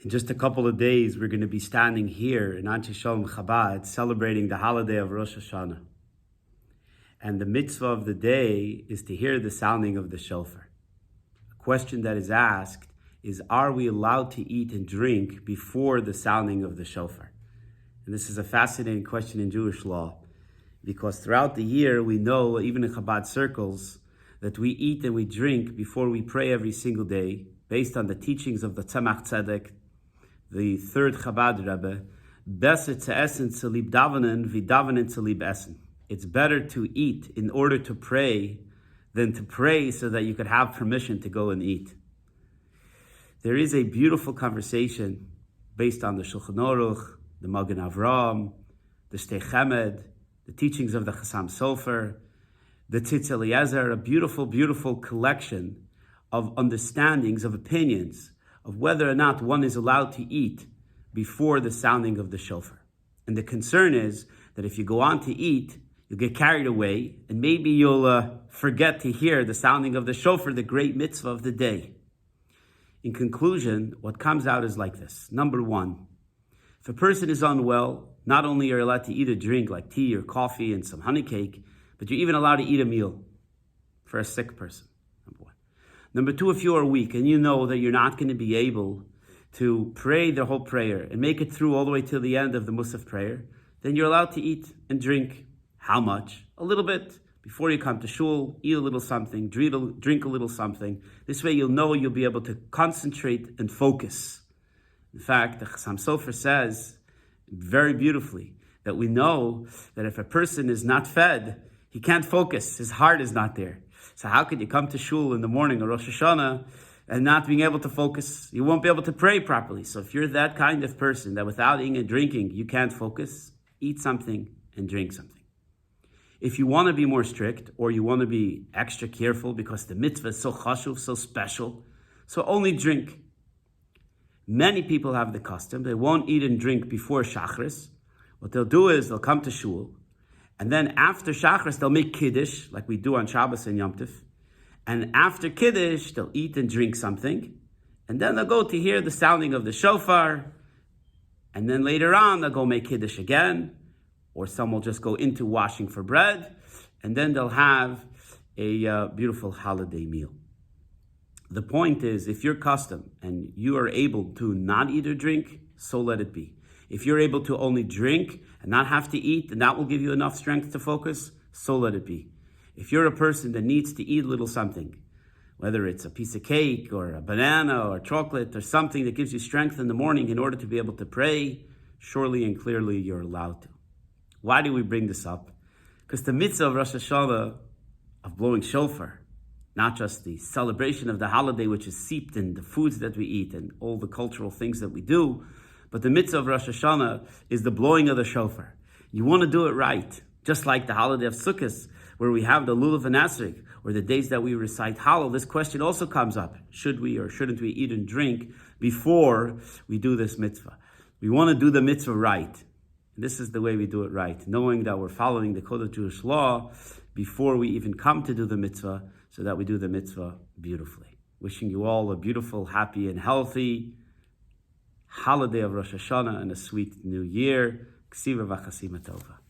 In just a couple of days, we're going to be standing here in Anshe Shalom Chabad celebrating the holiday of Rosh Hashanah. And the mitzvah of the day is to hear the sounding of the shofar. A question that is asked is, are we allowed to eat and drink before the sounding of the shofar? And this is a fascinating question in Jewish law, because throughout the year we know, even in Chabad circles, that we eat and we drink before we pray every single day, based on the teachings of the Tzemach Tzedek, the third Chabad Rebbe. It's better to eat in order to pray than to pray so that you could have permission to go and eat. There is a beautiful conversation based on the Shulchan Aruch, the Magen Avraham, the Shtei Chemed, the teachings of the Chassam Sofer, the Tzitz Eliezer, a beautiful, beautiful collection of understandings, of opinions, of whether or not one is allowed to eat before the sounding of the shofar. And the concern is that if you go on to eat, you'll get carried away, and maybe you'll forget to hear the sounding of the shofar, the great mitzvah of the day. In conclusion, what comes out is like this. Number one, if a person is unwell, not only are you allowed to eat a drink like tea or coffee and some honey cake, but you're even allowed to eat a meal for a sick person. Number one. Number two, if you are weak and you know that you're not going to be able to pray the whole prayer and make it through all the way to the end of the Musaf prayer, then you're allowed to eat and drink. How much? A little bit. Before you come to shul, eat a little something, drink a little something. This way you'll know you'll be able to concentrate and focus. In fact, the Chassam Sofer says very beautifully that we know that if a person is not fed, he can't focus. His heart is not there. So how could you come to shul in the morning or Rosh Hashanah and not being able to focus? You won't be able to pray properly. So if you're that kind of person that without eating and drinking, you can't focus, eat something and drink something. If you want to be more strict or you want to be extra careful because the mitzvah is so chashuv, so special, so only drink. Many people have the custom, they won't eat and drink before Shachris. What they'll do is they'll come to shul, and then after Shachris, they'll make Kiddush, like we do on Shabbos and Yom Tov. And after Kiddush, they'll eat and drink something. And then they'll go to hear the sounding of the shofar. And then later on, they'll go make Kiddush again. Or some will just go into washing for bread. And then they'll have a beautiful holiday meal. The point is, if you're custom and you are able to not eat or drink, so let it be. If you're able to only drink and not have to eat, and that will give you enough strength to focus, so let it be. If you're a person that needs to eat a little something, whether it's a piece of cake or a banana or chocolate or something that gives you strength in the morning in order to be able to pray, surely and clearly you're allowed to. Why do we bring this up? Because the mitzvah of Rosh Hashanah, of blowing shofar, not just the celebration of the holiday which is seeped in the foods that we eat and all the cultural things that we do, but the mitzvah of Rosh Hashanah is the blowing of the shofar. You want to do it right, just like the holiday of Sukkot, where we have the Lulav and Esrog, or the days that we recite Hallel. This question also comes up. Should we or shouldn't we eat and drink before we do this mitzvah? We want to do the mitzvah right. And this is the way we do it right, knowing that we're following the code of Jewish law before we even come to do the mitzvah, so that we do the mitzvah beautifully. Wishing you all a beautiful, happy, and healthy holiday of Rosh Hashanah and a sweet new year. Ksiva v'chasima tova.